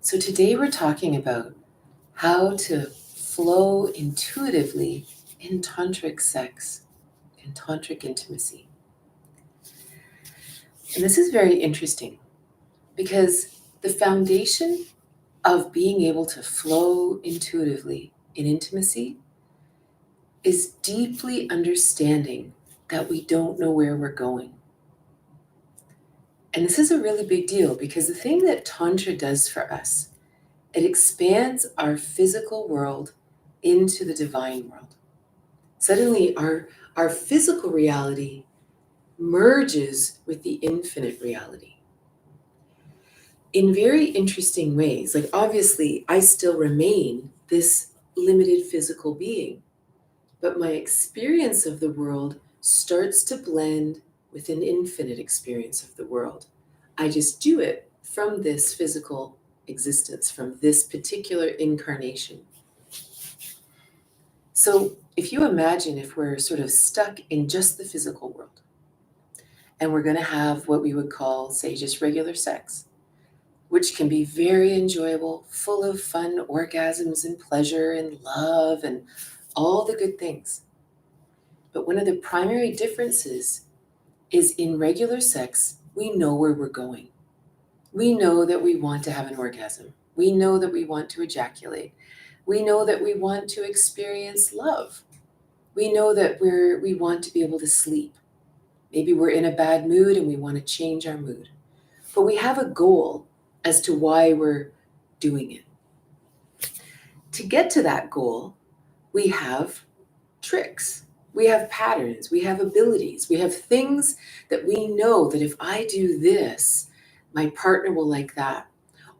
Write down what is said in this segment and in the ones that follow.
So today we're talking about how to flow intuitively in tantric sex, in tantric intimacy. And this is very interesting because the foundation of being able to flow intuitively in intimacy is deeply understanding that we don't know where we're going. And this is a really big deal because the thing that Tantra does for us, it expands our physical world into the divine world. Suddenly, our physical reality merges with the infinite reality in very interesting ways. Like, obviously, I still remain this limited physical being, but my experience of the world starts to blend with an infinite experience of the world. I just do it from this physical existence, from this particular incarnation. So if you imagine if we're sort of stuck in just the physical world, and we're going to have what we would call, say, just regular sex, which can be very enjoyable, full of fun orgasms and pleasure and love and all the good things. But one of the primary differences is in regular sex, we know where we're going. We know that we want to have an orgasm. We know that we want to ejaculate. We know that we want to experience love. We know that we want to be able to sleep. Maybe we're in a bad mood and we want to change our mood. But we have a goal as to why we're doing it. To get to that goal, we have tricks. We have patterns, we have abilities, we have things that we know that if I do this, my partner will like that.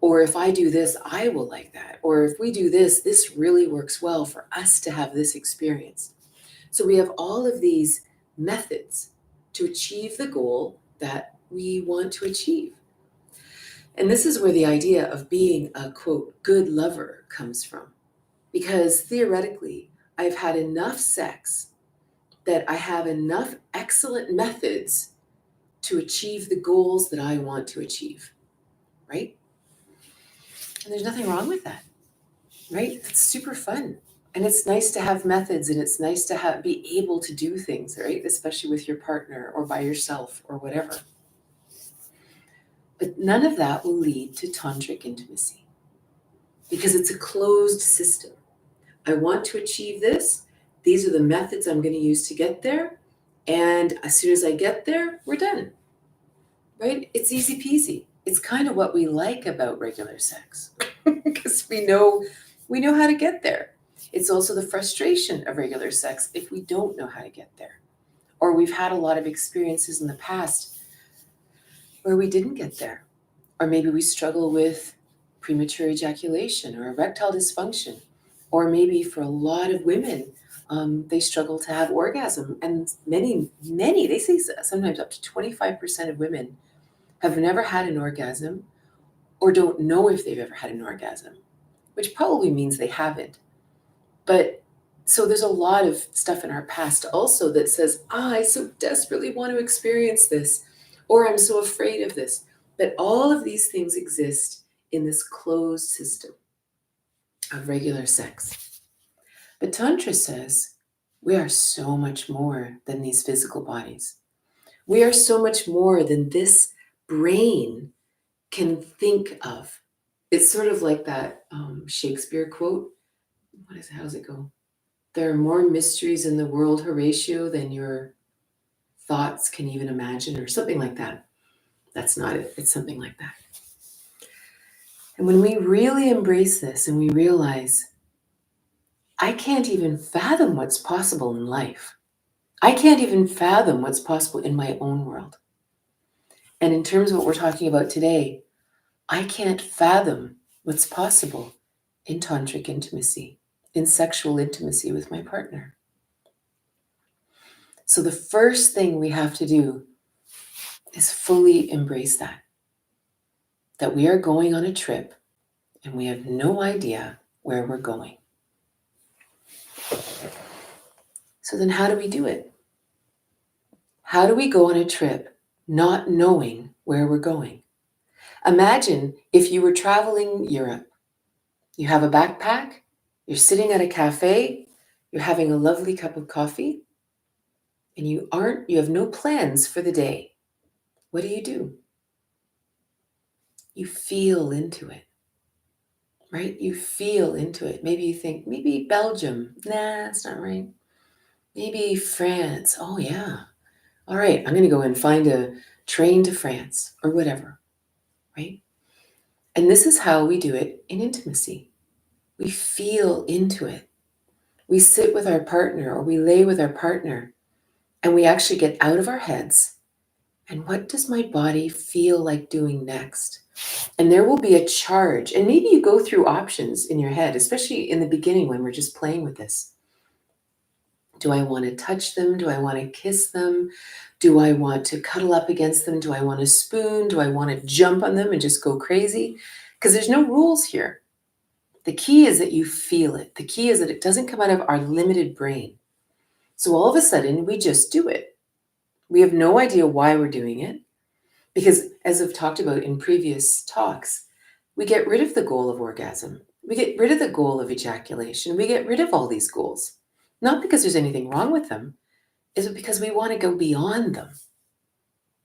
Or if I do this, I will like that. Or if we do this, this really works well for us to have this experience. So we have all of these methods to achieve the goal that we want to achieve. And this is where the idea of being a, quote, good lover comes from. Because theoretically, I've had enough sex that I have enough excellent methods to achieve the goals that I want to achieve, right? And there's nothing wrong with that, right? It's super fun. And it's nice to have methods, and it's nice to be able to do things, right? Especially with your partner or by yourself or whatever. But none of that will lead to tantric intimacy because it's a closed system. I want to achieve this. These are the methods I'm going to use to get there. And as soon as I get there, we're done. Right? It's easy peasy. It's kind of what we like about regular sex because we know how to get there. It's also the frustration of regular sex if we don't know how to get there. Or we've had a lot of experiences in the past where we didn't get there. Or maybe we struggle with premature ejaculation or erectile dysfunction. Or maybe for a lot of women, they struggle to have orgasm. And many, they say sometimes up to 25% of women have never had an orgasm or don't know if they've ever had an orgasm, which probably means they haven't. But so there's a lot of stuff in our past also that says, I so desperately want to experience this, or I'm so afraid of this. But all of these things exist in this closed system of regular sex. But Tantra says we are so much more than these physical bodies. We are so much more than this brain can think of. It's sort of like that Shakespeare quote. How does it go? There are more mysteries in the world, Horatio, than your thoughts can even imagine, or something like that. That's not it. It's something like that. And when we really embrace this and we realize, I can't even fathom what's possible in life. I can't even fathom what's possible in my own world. And in terms of what we're talking about today, I can't fathom what's possible in tantric intimacy, in sexual intimacy with my partner. So the first thing we have to do is fully embrace that we are going on a trip and we have no idea where we're going. So then how do we do it? How do we go on a trip not knowing where we're going? Imagine if you were traveling Europe. You have a backpack, you're sitting at a cafe, you're having a lovely cup of coffee, and you have no plans for the day. What do? You feel into it, right? You feel into it. Maybe you think, maybe Belgium. Nah, that's not right. Maybe France. Oh, yeah. All right, I'm going to go and find a train to France or whatever, right? And this is how we do it in intimacy. We feel into it. We sit with our partner or we lay with our partner and we actually get out of our heads. And what does my body feel like doing next? And there will be a charge. And maybe you go through options in your head, especially in the beginning when we're just playing with this. Do I want to touch them? Do I want to kiss them? Do I want to cuddle up against them? Do I want to spoon? Do I want to jump on them and just go crazy? Because there's no rules here. The key is that you feel it. The key is that it doesn't come out of our limited brain. So all of a sudden, we just do it. We have no idea why we're doing it. Because as I've talked about in previous talks, we get rid of the goal of orgasm. We get rid of the goal of ejaculation. We get rid of all these goals. Not because there's anything wrong with them, is it because we want to go beyond them.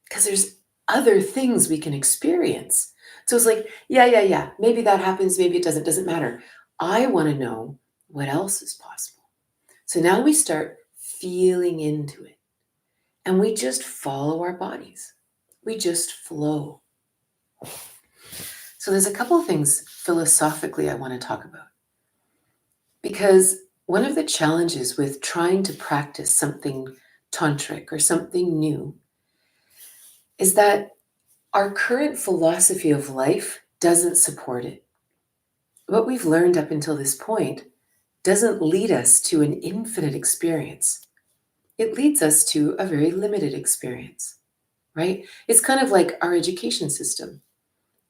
Because there's other things we can experience. So it's like, yeah. Maybe that happens, maybe it doesn't matter. I want to know what else is possible. So now we start feeling into it. And we just follow our bodies. We just flow. So there's a couple of things philosophically I want to talk about. Because one of the challenges with trying to practice something tantric or something new is that our current philosophy of life doesn't support it. What we've learned up until this point doesn't lead us to an infinite experience. It leads us to a very limited experience, right? It's kind of like our education system,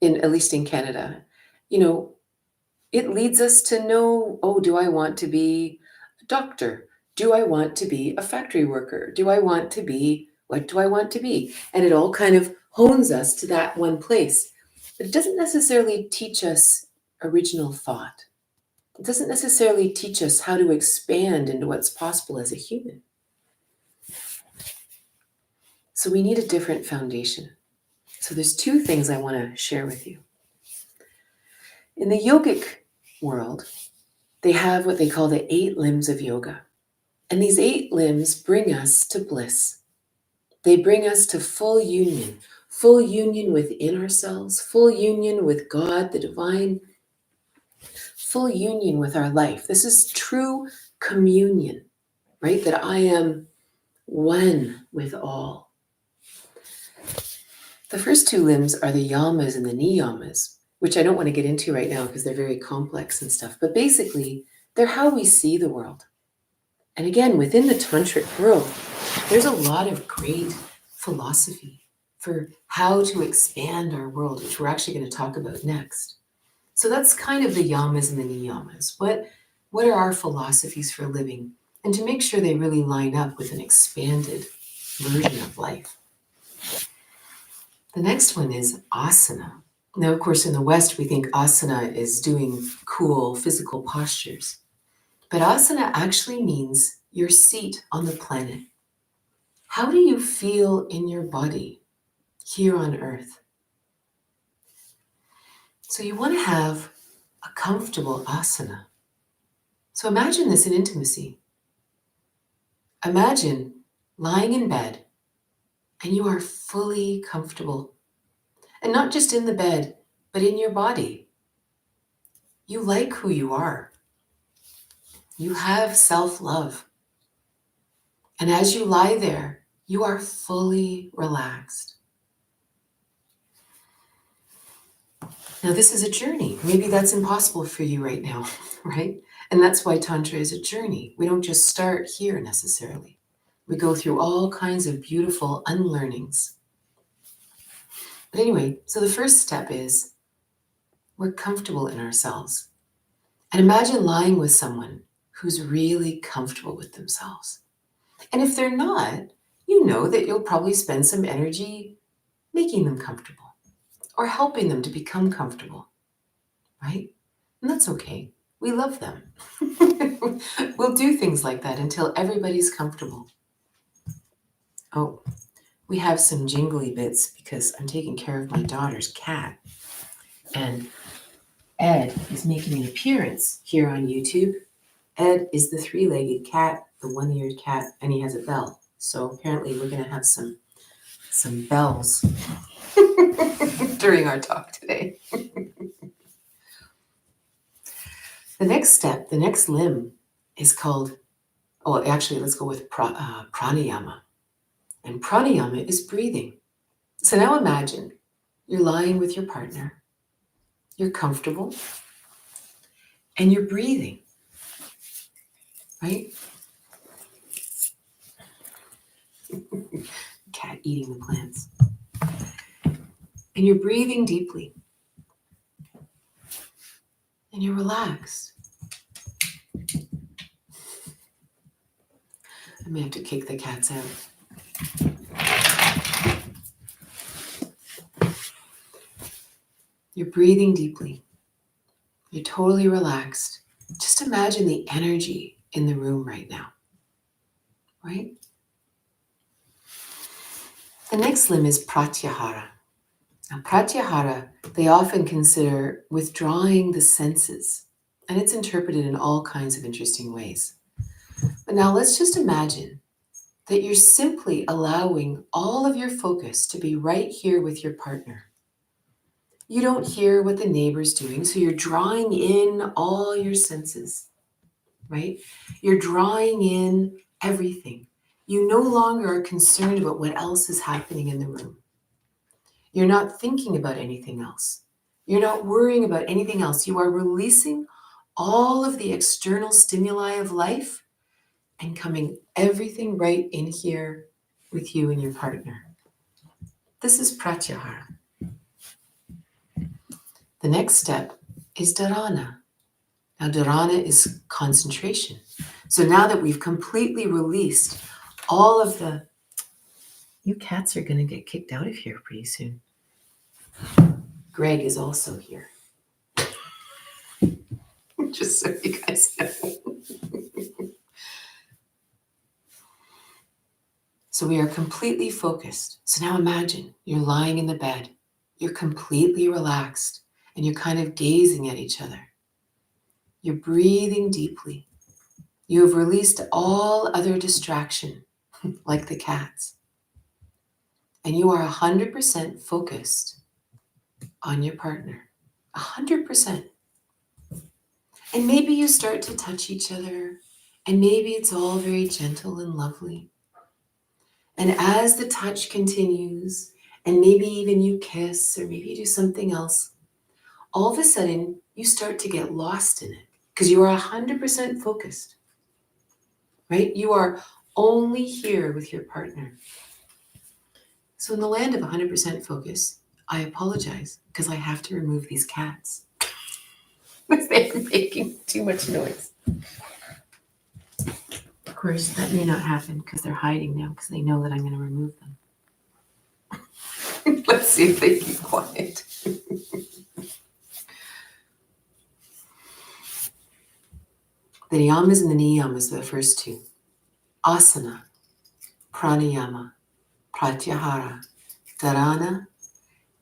at least in Canada. It leads us to know, oh, do I want to be a doctor? Do I want to be a factory worker? What do I want to be? And it all kind of hones us to that one place. But it doesn't necessarily teach us original thought. It doesn't necessarily teach us how to expand into what's possible as a human. So we need a different foundation. So there's two things I want to share with you. In the yogic world, they have what they call the 8 limbs of yoga. And these 8 limbs bring us to bliss. They bring us to full union within ourselves, full union with God, the divine, full union with our life. This is true communion, right? That I am one with all. The first 2 limbs are the yamas and the niyamas, which I don't want to get into right now because they're very complex and stuff. But basically, they're how we see the world. And again, within the tantric world, there's a lot of great philosophy for how to expand our world, which we're actually going to talk about next. So that's kind of the yamas and the niyamas. What are our philosophies for living? And to make sure they really line up with an expanded version of life. The next one is asana. Now, of course, in the West, we think asana is doing cool physical postures. But asana actually means your seat on the planet. How do you feel in your body here on earth? So you want to have a comfortable asana. So imagine this in intimacy. Imagine lying in bed and you are fully comfortable. And not just in the bed, but in your body. You like who you are. You have self-love. And as you lie there, you are fully relaxed. Now, this is a journey. Maybe that's impossible for you right now, right? And that's why Tantra is a journey. We don't just start here necessarily. We go through all kinds of beautiful unlearnings. But anyway, so the first step is we're comfortable in ourselves. And imagine lying with someone who's really comfortable with themselves. And if they're not, you know that you'll probably spend some energy making them comfortable. or helping them to become comfortable, right? And that's okay. We love them. We'll do things like that until everybody's comfortable. Oh, we have some jingly bits because I'm taking care of my daughter's cat. And Ed is making an appearance here on YouTube. Ed is the three-legged cat, the one-eared cat, and he has a bell. So apparently we're going to have some bells during our talk today. The next step, the next limb is called, oh, actually, let's go with pranayama. And pranayama is breathing. So now imagine you're lying with your partner, you're comfortable, and you're breathing, right? Cat eating the plants. And you're breathing deeply. And you're relaxed. I may have to kick the cats out. You're breathing deeply. You're totally relaxed. Just imagine the energy in the room right now, right? The next limb is pratyahara. Now, pratyahara, they often consider withdrawing the senses, and it's interpreted in all kinds of interesting ways. But now let's just imagine that you're simply allowing all of your focus to be right here with your partner. You don't hear what the neighbor's doing, so you're drawing in all your senses, right? You're drawing in everything. You no longer are concerned about what else is happening in the room. You're not thinking about anything else. You're not worrying about anything else. You are releasing all of the external stimuli of life and coming everything right in here with you and your partner. This is pratyahara. The next step is dharana. Now, dharana is concentration. So now that we've completely released all of the... You cats are going to get kicked out of here pretty soon. Greg is also here. Just so you guys know. So we are completely focused. So now imagine you're lying in the bed. You're completely relaxed and you're kind of gazing at each other. You're breathing deeply. You have released all other distraction, like the cats. And you are 100% focused on your partner. 100%. And maybe you start to touch each other, and maybe it's all very gentle and lovely. And as the touch continues, and maybe even you kiss, or maybe you do something else, all of a sudden you start to get lost in it because you are 100% focused, right? You are only here with your partner. So in the land of 100% focus, I apologize because I have to remove these cats. They're making too much noise. Of course, that may not happen because they're hiding now because they know that I'm going to remove them. Let's see if they keep quiet. The niyamas and the niyamas are the first two. Asana, pranayama, pratyahara, dharana,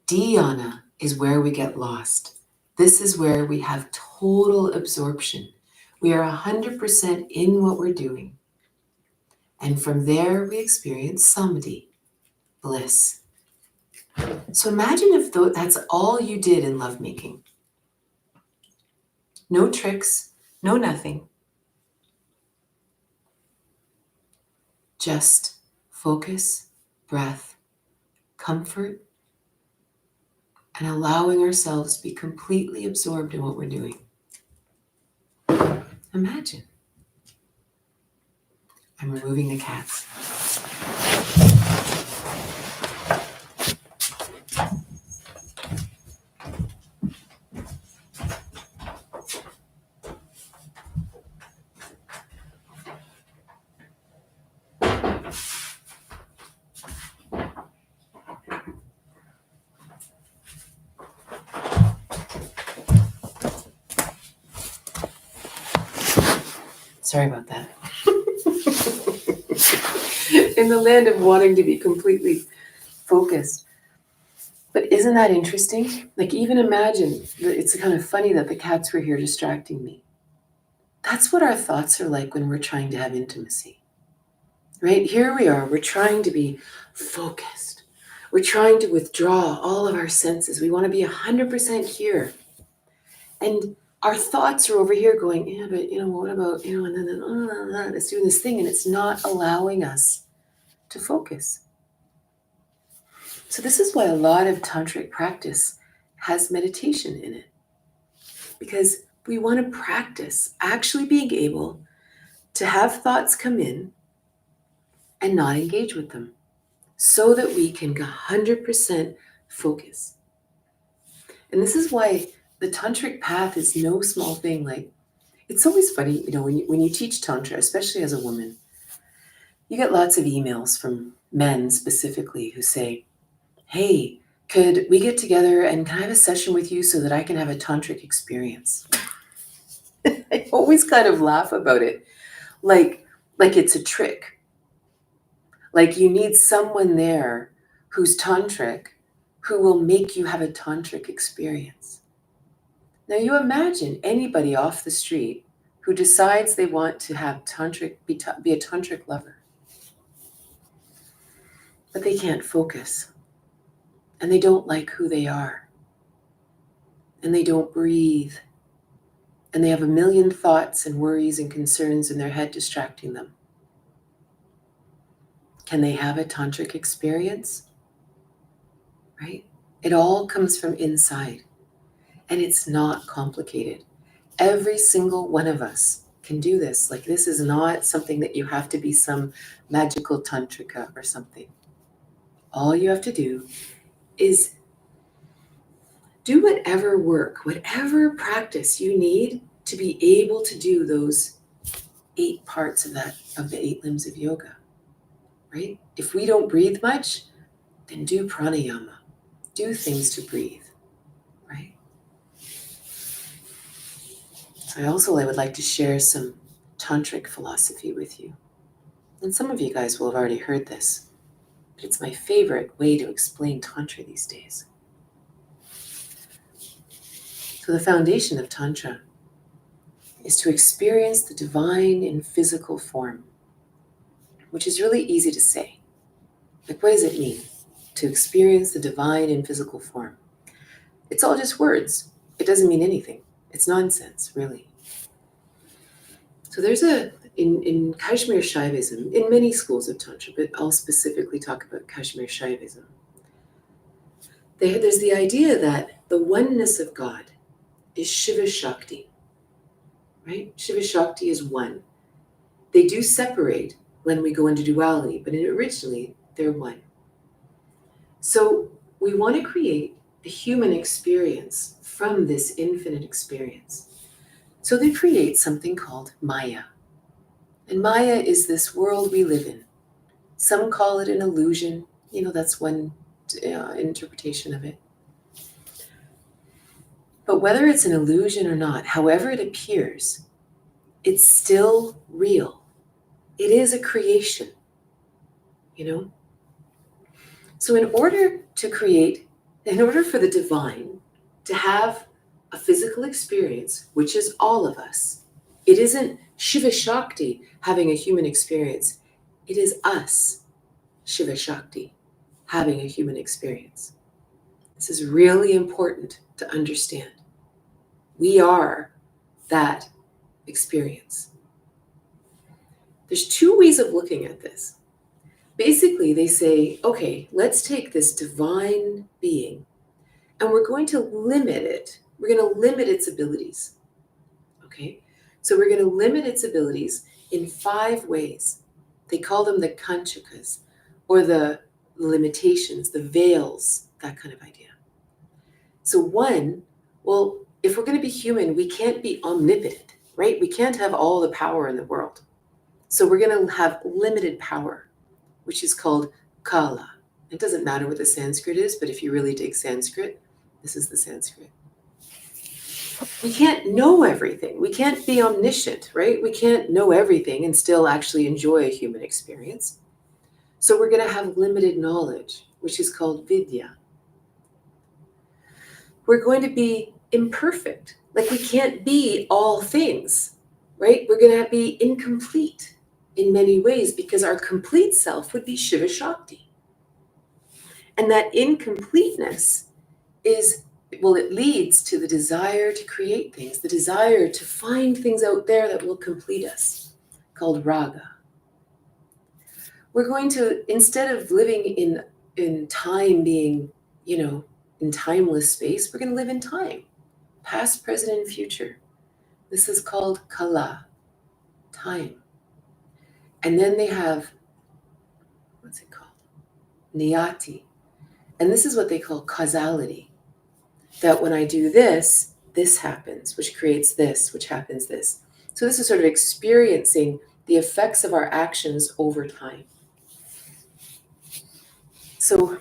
dhyana is where we get lost. This is where we have total absorption. We are 100% in what we're doing. And from there, we experience samadhi, bliss. So imagine if that's all you did in lovemaking. No tricks, no nothing. Just focus, breath, comfort, and allowing ourselves to be completely absorbed in what we're doing. Imagine. I'm removing the cats. Sorry about that. In the land of wanting to be completely focused. But isn't that interesting? Like, even imagine, it's kind of funny that the cats were here distracting me. That's what our thoughts are like when we're trying to have intimacy. Right? Here we are, we're trying to be focused. We're trying to withdraw all of our senses. We want to be 100% here. And our thoughts are over here going, yeah, but what about, and then it's doing this thing, and it's not allowing us to focus. So this is why a lot of tantric practice has meditation in it. Because we want to practice actually being able to have thoughts come in and not engage with them, so that we can 100% focus. And this is why the tantric path is no small thing. Like, it's always funny, when you teach tantra, especially as a woman, you get lots of emails from men specifically who say, hey, could we get together and can I have a session with you so that I can have a tantric experience? I always kind of laugh about it, like it's a trick. Like, you need someone there who's tantric, who will make you have a tantric experience. Now you imagine anybody off the street who decides they want to have tantric, be a tantric lover, but they can't focus, and they don't like who they are, and they don't breathe, and they have a million thoughts and worries and concerns in their head distracting them. Can they have a tantric experience? Right? It all comes from inside, and it's not complicated. Every single one of us can do this. Like, this is not something that you have to be some magical tantrika or something. All you have to do is do whatever work, whatever practice you need to be able to do those 8 parts of the 8 limbs of yoga, right? If we don't breathe much, then do pranayama. Do things to breathe, right? So I would like to share some tantric philosophy with you. And some of you guys will have already heard this, but it's my favorite way to explain Tantra these days. So the foundation of Tantra is to experience the divine in physical form, which is really easy to say. Like, what does it mean to experience the divine in physical form? It's all just words. It doesn't mean anything. It's nonsense, really. So there's in Kashmir Shaivism, in many schools of Tantra, but I'll specifically talk about Kashmir Shaivism, there's the idea that the oneness of God is Shiva Shakti, right? Shiva Shakti is one. They do separate when we go into duality, but originally they're one. So we want to create a human experience from this infinite experience. So they create something called Maya. And Maya is this world we live in. Some call it an illusion. That's one interpretation of it. But whether it's an illusion or not, however it appears, it's still real. It is a creation, So in order for the divine to have a physical experience, which is all of us, it isn't Shiva Shakti having a human experience. It is us, Shiva Shakti, having a human experience. This is really important to understand. We are that experience. There's 2 ways of looking at this. Basically, they say, okay, let's take this divine being and we're going to limit it. We're going to limit its abilities. Okay? So we're going to limit its abilities in 5 ways. They call them the kanchakas, or the limitations, the veils, that kind of idea. So one, well, if we're going to be human, we can't be omnipotent, right? We can't have all the power in the world. So we're going to have limited power, which is called kala. It doesn't matter what the Sanskrit is, but if you really dig Sanskrit, this is the Sanskrit. We can't know everything. We can't be omniscient, right? We can't know everything and still actually enjoy a human experience. So we're going to have limited knowledge, which is called vidya. We're going to be imperfect. Like we can't be all things, right? We're going to be incomplete in many ways because our complete self would be Shiva Shakti. And that incompleteness is, well, it leads to the desire to create things, the desire to find things out there that will complete us, called raga. We're going to, instead of living in time being, in timeless space, we're going to live in time, past, present, and future. This is called kala, time. And then they have, what's it called? Niyati. And this is what they call causality. That when I do this, this happens, which creates this, which happens this. So this is sort of experiencing the effects of our actions over time. So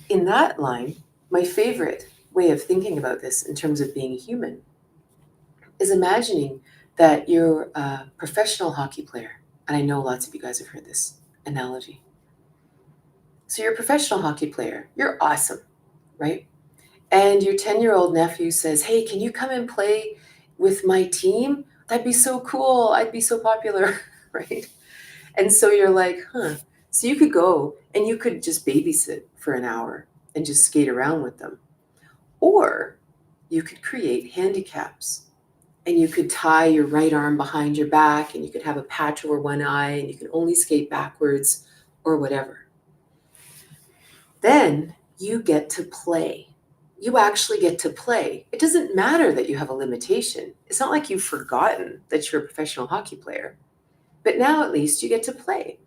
in that line, my favorite way of thinking about this in terms of being human is imagining that you're a professional hockey player. And I know lots of you guys have heard this analogy. So you're a professional hockey player. You're awesome, right? And your 10-year-old nephew says, hey, can you come and play with my team? That'd be so cool. I'd be so popular, right? And so you're like, huh. So you could go and you could just babysit for an hour and just skate around with them. Or you could create handicaps and you could tie your right arm behind your back and you could have a patch over one eye and you can only skate backwards or whatever. Then you get to play. You actually get to play. It doesn't matter that you have a limitation. It's not like you've forgotten that you're a professional hockey player, but now at least you get to play.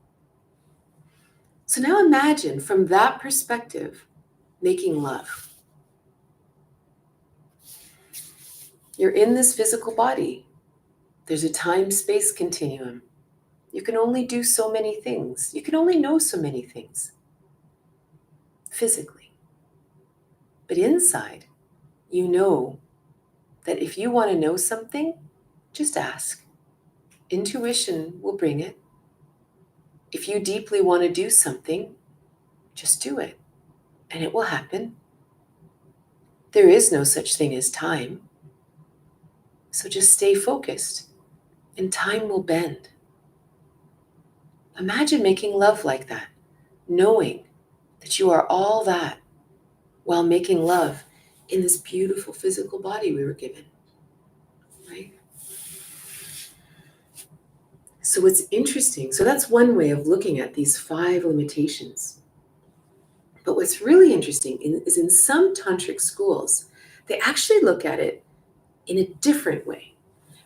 So now imagine from that perspective, making love. You're in this physical body. There's a time-space continuum. You can only do so many things. You can only know so many things physically. But inside, you know that if you want to know something, just ask. Intuition will bring it. If you deeply want to do something, just do it, and it will happen. There is no such thing as time. So just stay focused, and time will bend. Imagine making love like that, knowing that you are all that while making love in this beautiful physical body we were given, right? So it's interesting. So that's one way of looking at these 5 limitations. But what's really interesting is in some tantric schools, they actually look at it in a different way.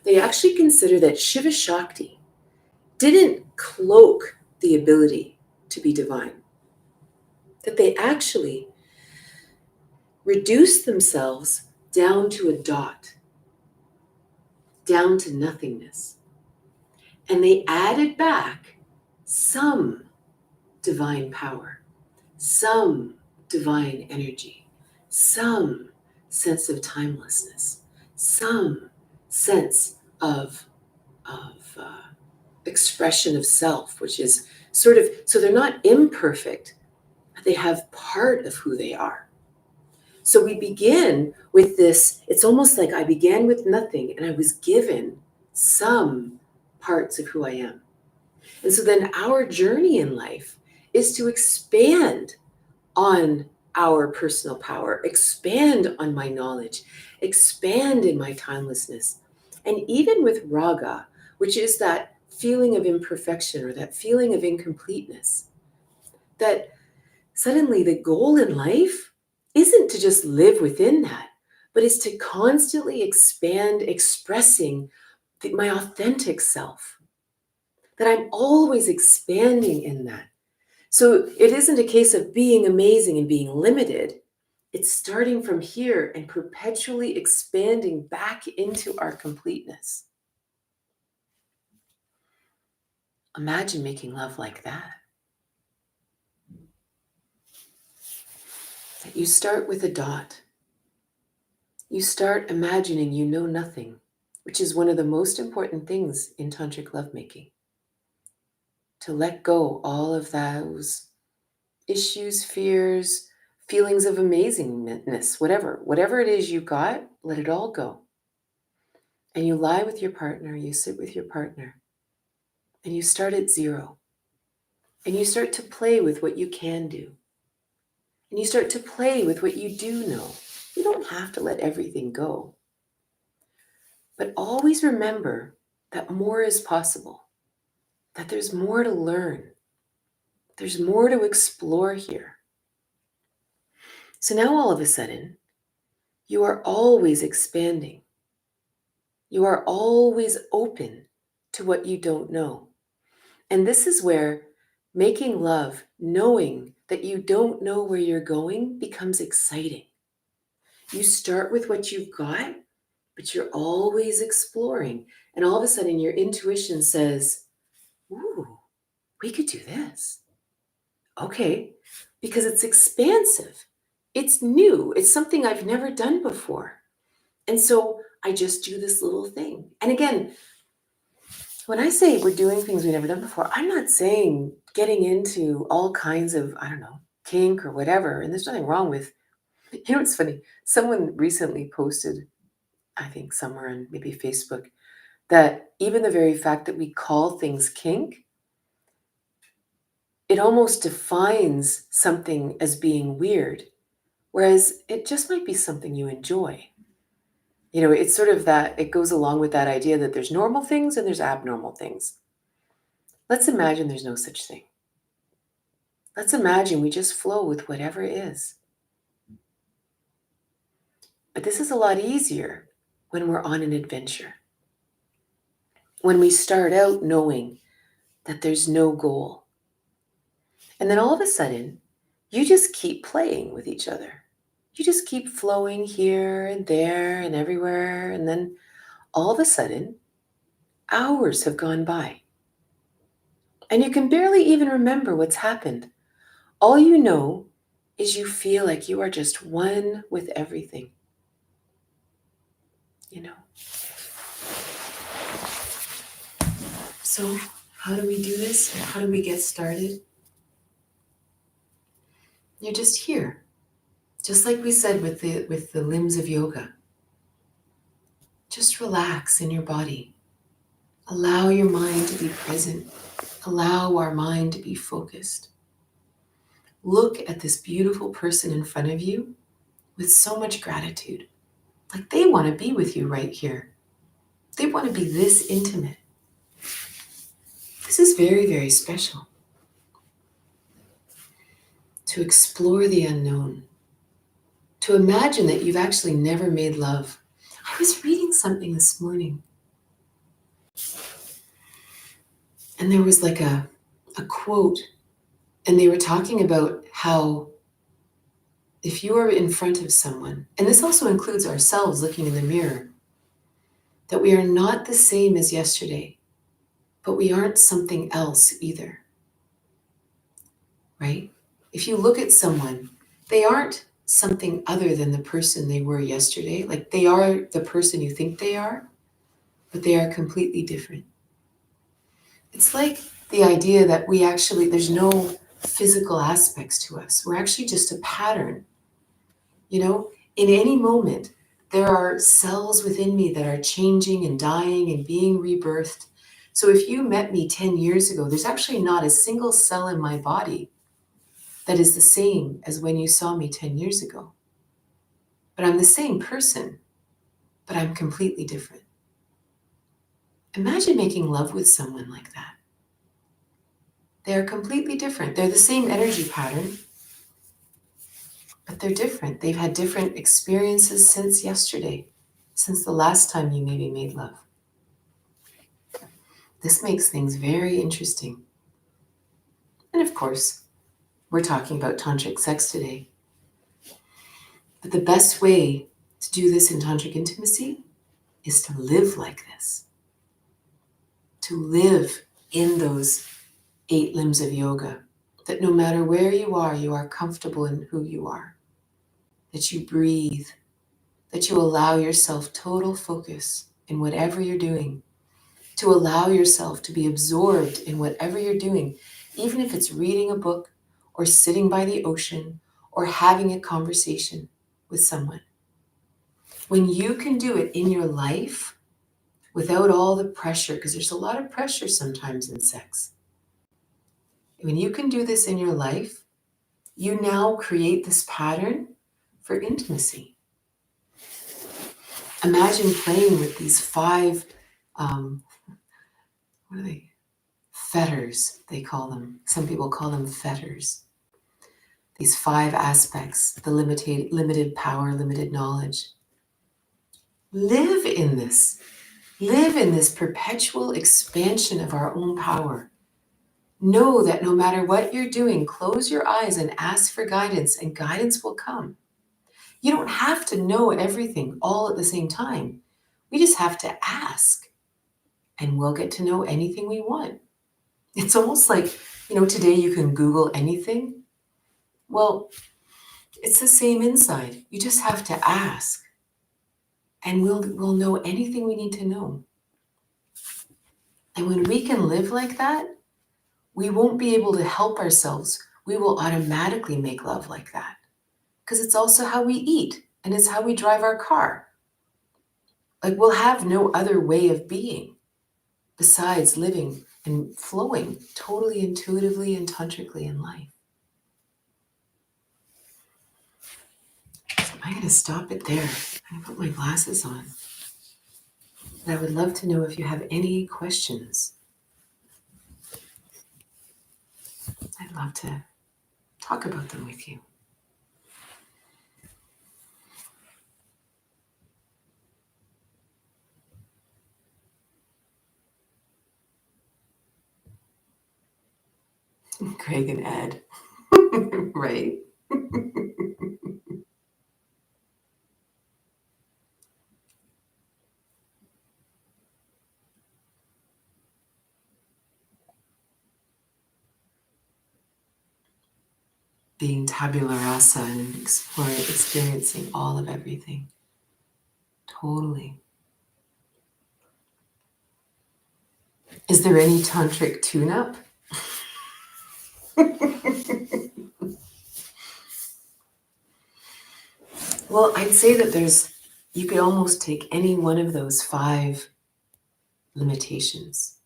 They actually consider that Shiva Shakti didn't cloak the ability to be divine, that they actually reduced themselves down to a dot, down to nothingness. And they added back some divine power, some divine energy, some sense of timelessness, some sense of expression of self, which is sort of, so they're not imperfect, but they have part of who they are. So we begin with this, it's almost like I began with nothing and I was given some parts of who I am. And so then our journey in life is to expand on our personal power, expand on my knowledge, expand in my timelessness. And even with raga, which is that feeling of imperfection or that feeling of incompleteness, that suddenly the goal in life isn't to just live within that, but is to constantly expand, expressing my authentic self, that I'm always expanding in that. So it isn't a case of being amazing and being limited. It's starting from here and perpetually expanding back into our completeness. Imagine making love like that. That you start with a dot you start imagining you know nothing, which is one of the most important things in tantric lovemaking. To let go all of those issues, fears, feelings of amazingness, whatever it is you got, let it all go. And you lie with your partner, you sit with your partner, and you start at zero. And you start to play with what you can do. And you start to play with what you do know. You don't have to let everything go. But always remember that more is possible, that there's more to learn. There's more to explore here. So now all of a sudden, you are always expanding. You are always open to what you don't know. And this is where making love, knowing that you don't know where you're going, becomes exciting. You start with what you've got, but you're always exploring. And all of a sudden, your intuition says, ooh, we could do this. Okay, because it's expansive. It's new. It's something I've never done before. And so I just do this little thing. And again, when I say we're doing things we've never done before, I'm not saying getting into all kinds of, I don't know, kink or whatever. And there's nothing wrong with, it's funny. Someone recently posted, I think somewhere on maybe Facebook, that even the very fact that we call things kink, it almost defines something as being weird, whereas it just might be something you enjoy. You know, it's sort of that, it goes along with that idea that there's normal things and there's abnormal things. Let's imagine there's no such thing. Let's imagine we just flow with whatever is. But this is a lot easier when we're on an adventure. When we start out knowing that there's no goal. And then all of a sudden, you just keep playing with each other. You just keep flowing here and there and everywhere. And then all of a sudden, hours have gone by. And you can barely even remember what's happened. All you know is you feel like you are just one with everything. You know? So, how do we do this? How do we get started? You're just here. Just like we said with the limbs of yoga. Just relax in your body. Allow your mind to be present. Allow our mind to be focused. Look at this beautiful person in front of you with so much gratitude. Like they want to be with you right here. They want to be this intimate. This is very, very special. To explore the unknown. To imagine that you've actually never made love. I was reading something this morning. And there was like a quote. And they were talking about how if you are in front of someone, and this also includes ourselves looking in the mirror, that we are not the same as yesterday, but we aren't something else either. Right? If you look at someone, they aren't something other than the person they were yesterday. Like they are the person you think they are, but they are completely different. It's like the idea that there's no physical aspects to us. We're actually just a pattern. You know, in any moment, there are cells within me that are changing and dying and being rebirthed. So if you met me 10 years ago, there's actually not a single cell in my body that is the same as when you saw me 10 years ago. But I'm the same person, but I'm completely different. Imagine making love with someone like that. They are completely different. They're the same energy pattern, but they're different. They've had different experiences since yesterday, since the last time you maybe made love. This makes things very interesting. And of course, we're talking about tantric sex today. But the best way to do this in tantric intimacy is to live like this. To live in those 8 limbs of yoga. That no matter where you are comfortable in who you are. That you breathe. that you allow yourself total focus in whatever you're doing, to allow yourself to be absorbed in whatever you're doing, even if it's reading a book or sitting by the ocean or having a conversation with someone. When you can do it in your life without all the pressure, because there's a lot of pressure sometimes in sex. When you can do this in your life, you now create this pattern for intimacy. Imagine playing with these 5, what are they? Fetters, they call them. Some people call them fetters. These 5 aspects, the limited power, limited knowledge. Live in this. Live in this perpetual expansion of our own power. Know that no matter what you're doing, close your eyes and ask for guidance, and guidance will come. You don't have to know everything all at the same time. We just have to ask, and we'll get to know anything we want. It's almost like, today you can Google anything. Well, it's the same inside. You just have to ask, and we'll know anything we need to know. And when we can live like that, we won't be able to help ourselves. We will automatically make love like that, because it's also how we eat, and it's how we drive our car. Like, we'll have no other way of being besides living and flowing totally intuitively and tantrically in life. So I'm going to stop it there. I'm going to put my glasses on. And I would love to know if you have any questions. I'd love to talk about them with you. Craig and Ed, right? Being tabula rasa and experiencing all of everything. Totally. Is there any tantric tune-up? Well, I'd say that you could almost take any one of those 5 limitations,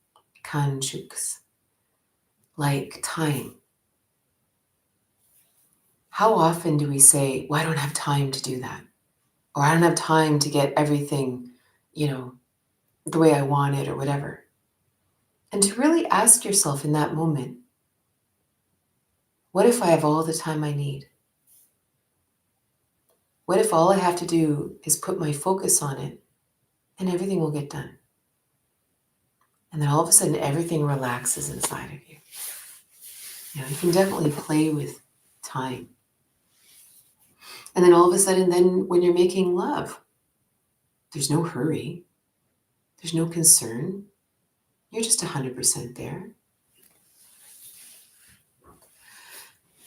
kanchuks, like time. How often do we say, well, I don't have time to do that? Or I don't have time to get everything, the way I want it or whatever. And to really ask yourself in that moment, what if I have all the time I need? What if all I have to do is put my focus on it and everything will get done? And then all of a sudden, everything relaxes inside of you. You can definitely play with time. And then all of a sudden, then when you're making love, there's no hurry. There's no concern. You're just 100% there.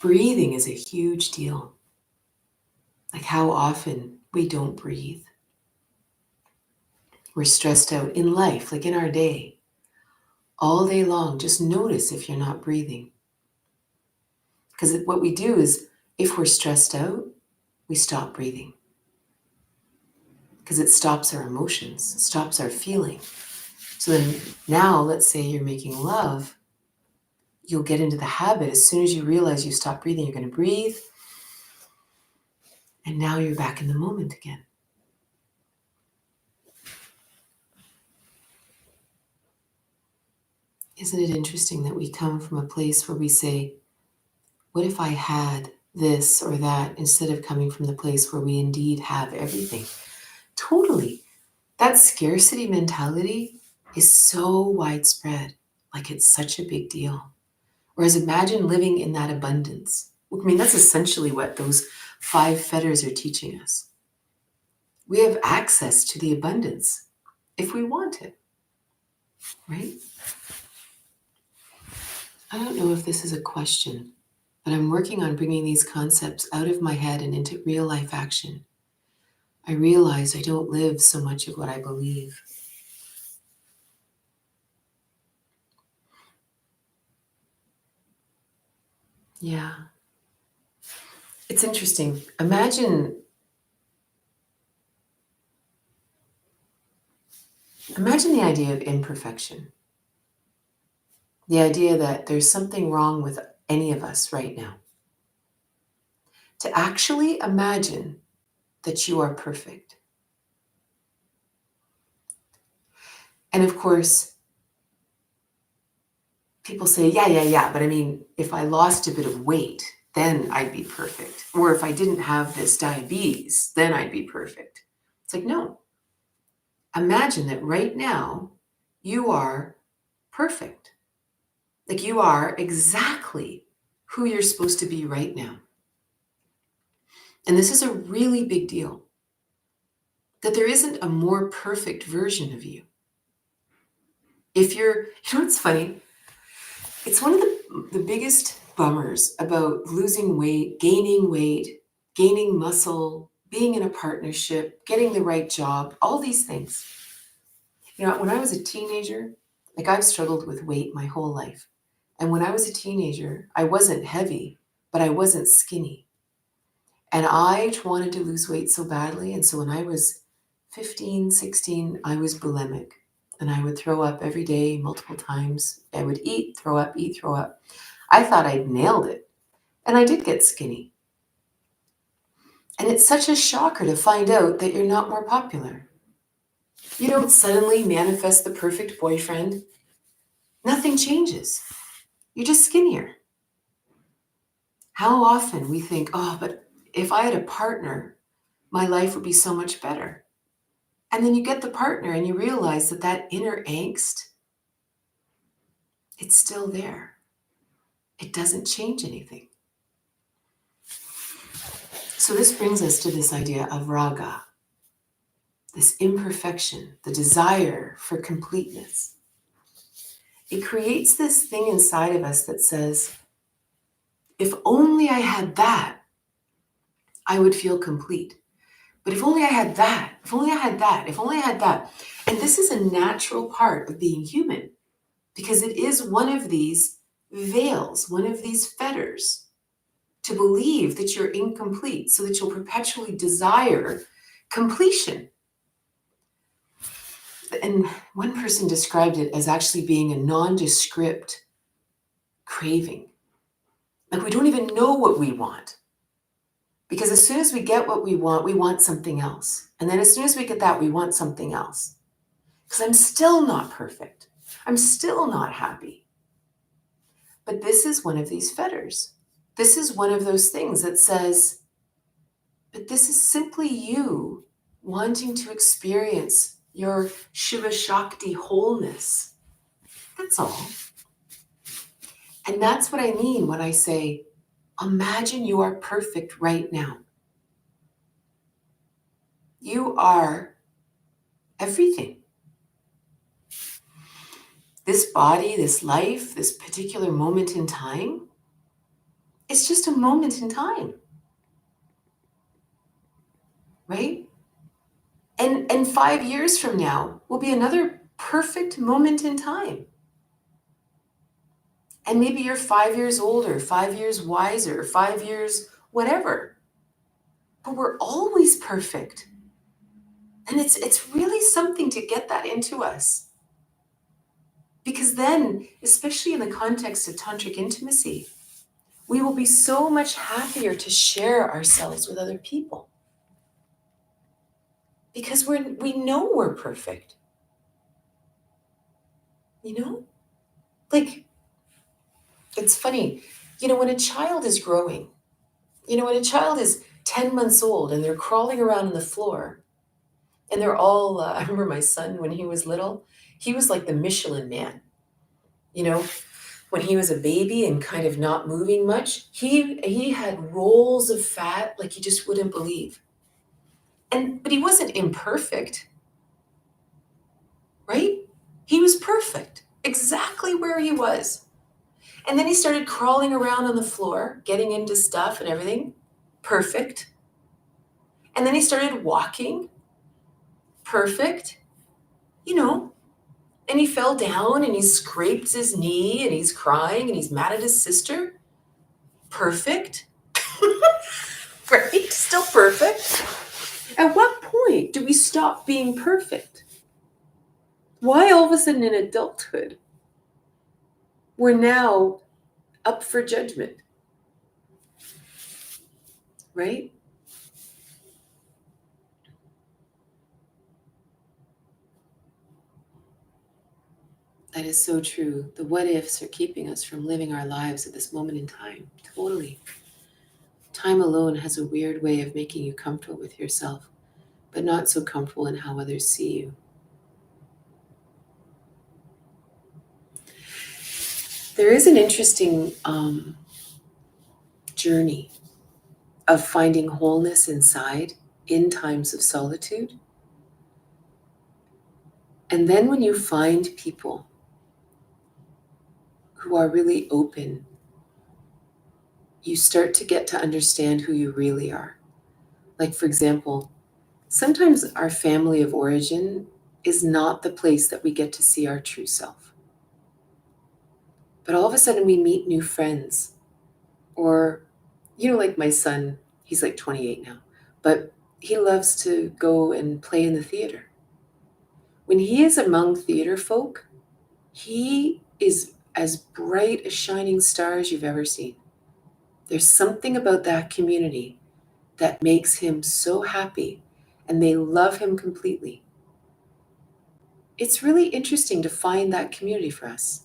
Breathing is a huge deal. Like how often we don't breathe. We're stressed out in life, like in our day. All day long, just notice if you're not breathing. Because what we do is, if we're stressed out, we stop breathing. Because it stops our emotions, it stops our feeling. So then now, let's say you're making love, you'll get into the habit. As soon as you realize you stop breathing, you're going to breathe. And now you're back in the moment again. Isn't it interesting that we come from a place where we say, what if I had this or that, instead of coming from the place where we indeed have everything? Totally. That scarcity mentality is so widespread, like it's such a big deal. Whereas imagine living in that abundance. I mean, that's essentially what those 5 fetters are teaching us. We have access to the abundance if we want it, right? I don't know if this is a question, but I'm working on bringing these concepts out of my head and into real life action. I realize I don't live so much of what I believe. Yeah. It's interesting. Imagine the idea of imperfection. The idea that there's something wrong with any of us right now. To actually imagine that you are perfect. And of course, people say, yeah, but I mean, if I lost a bit of weight, then I'd be perfect. Or if I didn't have this diabetes, then I'd be perfect. It's like, no. Imagine that right now you are perfect. Like you are exactly who you're supposed to be right now. And this is a really big deal. That there isn't a more perfect version of you. It's funny? It's one of the biggest bummers about losing weight, gaining muscle, being in a partnership, getting the right job, all these things. When I was a teenager, like I've struggled with weight my whole life. And when I was a teenager, I wasn't heavy, but I wasn't skinny. And I wanted to lose weight so badly. And so when I was 15, 16, I was bulimic. And I would throw up every day, multiple times. I would eat, throw up, eat, throw up. I thought I'd nailed it. And I did get skinny. And it's such a shocker to find out that you're not more popular. You don't suddenly manifest the perfect boyfriend. Nothing changes. You're just skinnier. How often we think, oh, but if I had a partner, my life would be so much better. And then you get the partner and you realize that inner angst, it's still there. It doesn't change anything. So this brings us to this idea of raga, this imperfection, the desire for completeness. It creates this thing inside of us that says, if only I had that, I would feel complete. But if only I had that, if only I had that, if only I had that. And this is a natural part of being human because it is one of these veils, one of these fetters to believe that you're incomplete so that you'll perpetually desire completion. And one person described it as actually being a nondescript craving. Like we don't even know what we want. Because as soon as we get what we want something else. And then as soon as we get that, we want something else. Because I'm still not perfect. I'm still not happy. But this is one of these fetters. This is one of those things that says, but this is simply you wanting to experience your Shiva Shakti wholeness. That's all. And that's what I mean when I say, imagine you are perfect right now. You are everything. This body, this life, this particular moment in time, it's just a moment in time. Right? And 5 years from now will be another perfect moment in time. And maybe you're 5 years older, 5 years wiser, 5 years whatever. But we're always perfect. And it's really something to get that into us. Because then, especially in the context of tantric intimacy, we will be so much happier to share ourselves with other people. Because we know we're perfect. Like, it's funny, when a child is growing, when a child is 10 months old and they're crawling around on the floor and they're all, I remember my son when he was little, he was like the Michelin man, when he was a baby and kind of not moving much, he had rolls of fat like you just wouldn't believe. But he wasn't imperfect, right? He was perfect, exactly where he was. And then he started crawling around on the floor, getting into stuff and everything. Perfect. And then he started walking, perfect, you know, and he fell down and he scraped his knee and he's crying and he's mad at his sister. Perfect. Right? Still perfect. At what point do we stop being perfect? Why all of a sudden in adulthood, we're now up for judgment? Right? That is so true. The what ifs are keeping us from living our lives at this moment in time. Totally. Time alone has a weird way of making you comfortable with yourself, but not so comfortable in how others see you. There is an interesting journey of finding wholeness inside in times of solitude. And then when you find people who are really open, you start to get to understand who you really are. Like, for example, sometimes our family of origin is not the place that we get to see our true self. But all of a sudden we meet new friends. Or, like my son, he's like 28 now, but he loves to go and play in the theater. When he is among theater folk, he is as bright a shining star as you've ever seen. There's something about that community that makes him so happy, and they love him completely. It's really interesting to find that community for us.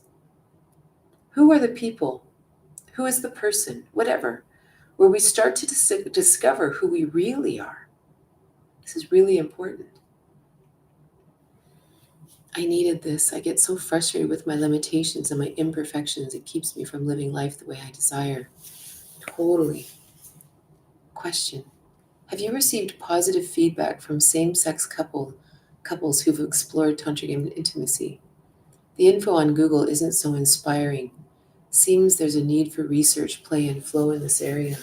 Who are the people? Who is the person? Whatever. Where we start to discover who we really are. This is really important. I needed this. I get so frustrated with my limitations and my imperfections. It keeps me from living life the way I desire. Totally. Question. Have you received positive feedback from same-sex couples who've explored tantric intimacy? The info on Google isn't so inspiring. Seems there's a need for research, play, and flow in this area.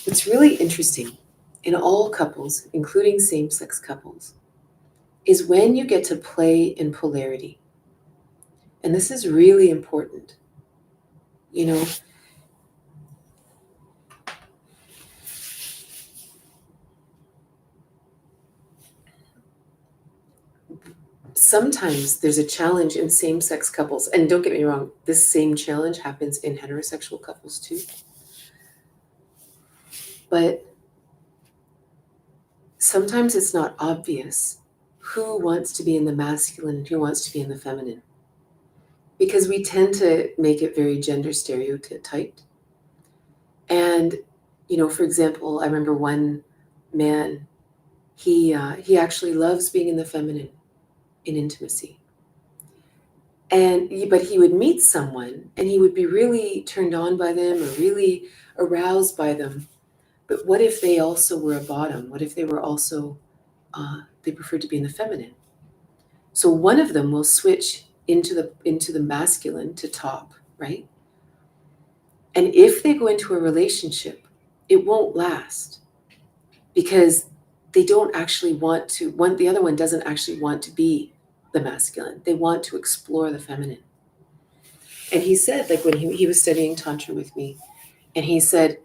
What's really interesting in all couples, including same-sex couples, is when you get to play in polarity. And this is really important. Sometimes there's a challenge in same-sex couples, and don't get me wrong, this same challenge happens in heterosexual couples too. But sometimes it's not obvious who wants to be in the masculine and who wants to be in the feminine, because we tend to make it very gender stereotyped. And for example, I remember one man, he actually loves being in the feminine in intimacy. But he would meet someone and he would be really turned on by them or really aroused by them. But what if they also were a bottom? What if they were also, they preferred to be in the feminine? So one of them will switch into the masculine to top, right? And if they go into a relationship, it won't last because they don't actually want to, the other one doesn't actually want to be the masculine. They want to explore the feminine. And he said, like when he was studying Tantra with me, and he said,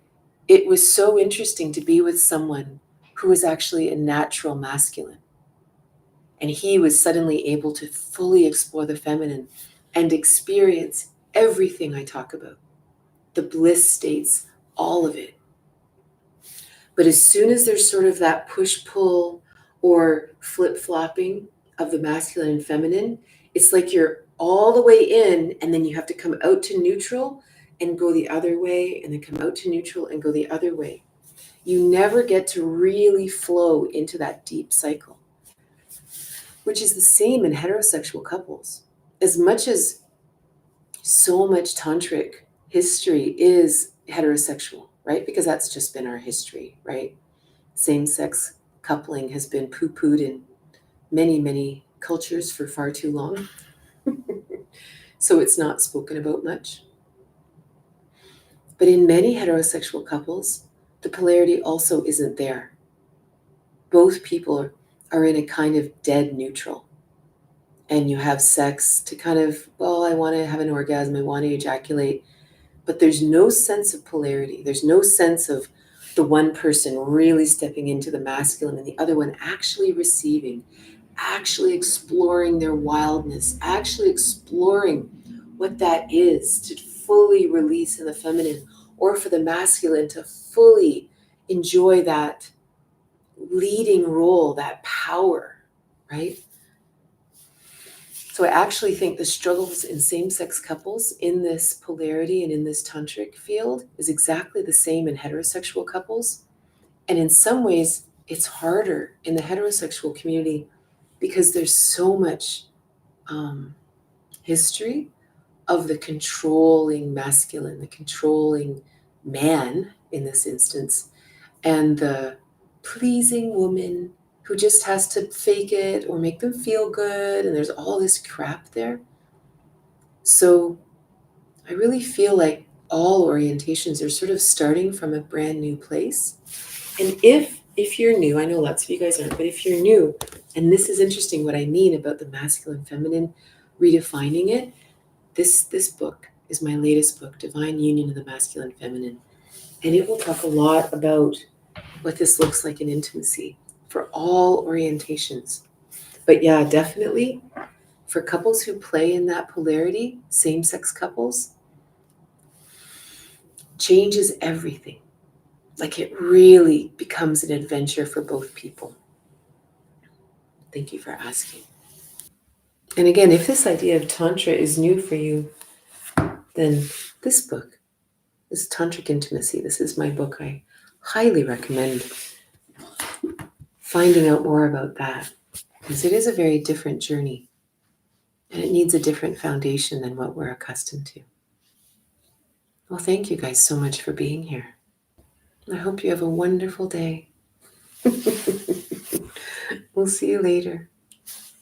it was so interesting to be with someone who was actually a natural masculine. And he was suddenly able to fully explore the feminine and experience everything I talk about. The bliss states, all of it. But as soon as there's sort of that push-pull or flip-flopping of the masculine and feminine, it's like you're all the way in and then you have to come out to neutral and go the other way and then come out to neutral and go the other way. You never get to really flow into that deep cycle, which is the same in heterosexual couples. As much as so much tantric history is heterosexual, right? Because that's just been our history, right? Same-sex coupling has been poo-pooed in many, many cultures for far too long. So it's not spoken about much. But in many heterosexual couples, the polarity also isn't there. Both people are in a kind of dead neutral. And you have sex to kind of, well, I want to have an orgasm, I want to ejaculate, but there's no sense of polarity. There's no sense of the one person really stepping into the masculine and the other one actually receiving, actually exploring their wildness, actually exploring what that is to fully release in the feminine, or for the masculine to fully enjoy that leading role, that power, right? So I actually think the struggles in same-sex couples in this polarity and in this tantric field is exactly the same in heterosexual couples. And in some ways, it's harder in the heterosexual community because there's so much history of the controlling masculine, the controlling man in this instance, and the pleasing woman who just has to fake it or make them feel good. And there's all this crap there. So I really feel like all orientations are sort of starting from a brand new place. And if you're new, I know lots of you guys aren't, but if you're new, and this is interesting what I mean about the masculine feminine, redefining it, this book is my latest book, Divine Union of the Masculine Feminine. And it will talk a lot about what this looks like in intimacy for all orientations. But yeah, definitely for couples who play in that polarity, same-sex couples, changes everything. Like it really becomes an adventure for both people. Thank you for asking. And again, if this idea of Tantra is new for you, then this book, this Tantric Intimacy, this is my book. I highly recommend finding out more about that because it is a very different journey and it needs a different foundation than what we're accustomed to. Well, thank you guys so much for being here. I hope you have a wonderful day. We'll see you later.